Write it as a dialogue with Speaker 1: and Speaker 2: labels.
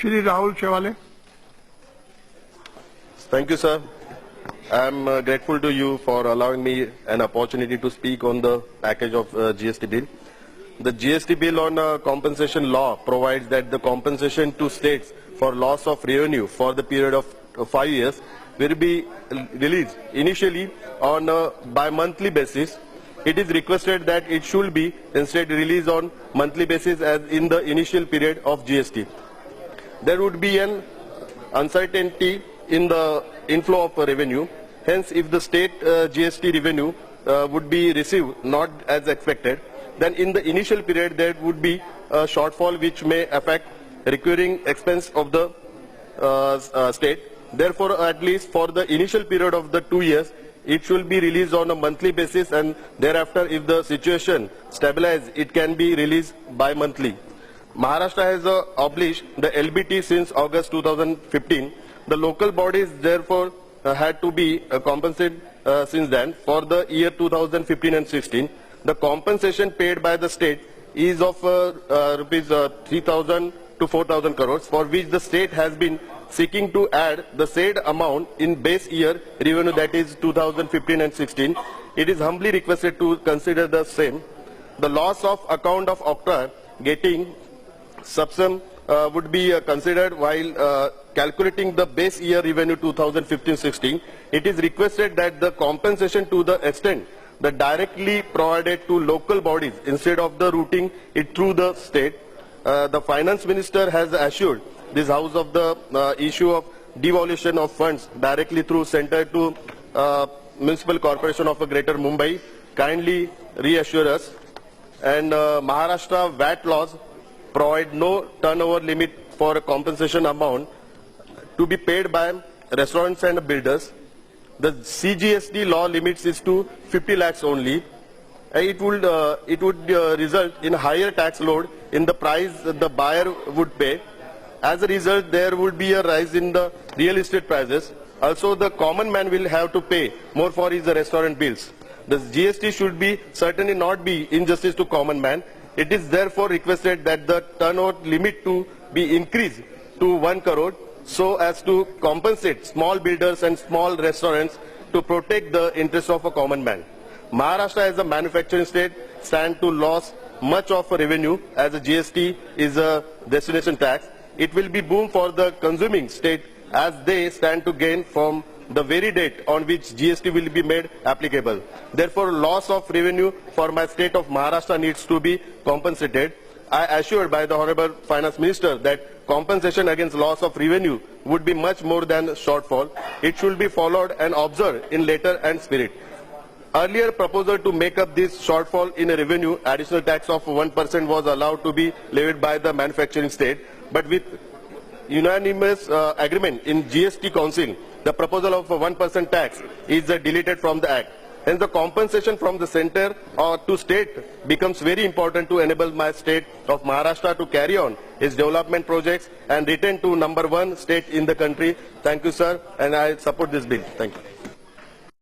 Speaker 1: Shri Rahul Shewale.
Speaker 2: Thank you, sir. I am grateful to you for allowing me an opportunity to speak on the package of GST Bill. The GST Bill on compensation law provides that the compensation to states for loss of revenue for the period of 5 years will be released initially on a bi-monthly basis. It is requested that it should be instead released on monthly basis as in the initial period of GST. There would be an uncertainty in the inflow of revenue. Hence, if the state GST revenue would be received not as expected, then in the initial period there would be a shortfall which may affect recurring expense of the state. Therefore, at least for the initial period of the 2 years, it should be released on a monthly basis, and thereafter, if the situation stabilizes, it can be released bi-monthly. Maharashtra has abolished the LBT since August 2015. The local bodies therefore had to be compensated since then. For the year 2015 and 16, the compensation paid by the state is of rupees 3,000 to 4,000 crores, for which the state has been seeking to add the said amount in base year revenue, that is 2015 and 16. It is humbly requested to consider the same. The loss of account of octroi getting subsum would be considered while calculating the base year revenue 2015-16. It is requested that the compensation to the extent that directly provided to local bodies instead of the routing it through the state. The finance minister has assured this house of the issue of devolution of funds directly through center to municipal corporation of Greater Mumbai. Kindly reassure us. And Maharashtra VAT laws provide no turnover limit for a compensation amount to be paid by restaurants and builders. The CGST law limits is to 50 lakhs only. It would result in higher tax load in the price the buyer would pay. As a result, there would be a rise in the real estate prices. Also, the common man will have to pay more for his restaurant bills. The GST should be certainly not be injustice to common man. It is therefore requested that the turnover limit to be increased to 1 crore so as to compensate small builders and small restaurants to protect the interests of a common man. Maharashtra as a manufacturing state stands to lose much of revenue as a GST is a destination tax. It will be boom for the consuming state as they stand to gain from the very date on which GST will be made applicable. Therefore, loss of revenue for my state of Maharashtra needs to be compensated. I assured by the Honorable Finance Minister that compensation against loss of revenue would be much more than shortfall. It should be followed and observed in letter and spirit. Earlier proposal to make up this shortfall in a revenue, additional tax of 1% was allowed to be levied by the manufacturing state, but with unanimous agreement in GST Council, the proposal of a 1% tax is deleted from the Act. Hence, the compensation from the center or to state becomes very important to enable my state of Maharashtra to carry on its development projects and return to #1 state in the country. Thank you, sir, and I support this bill. Thank you.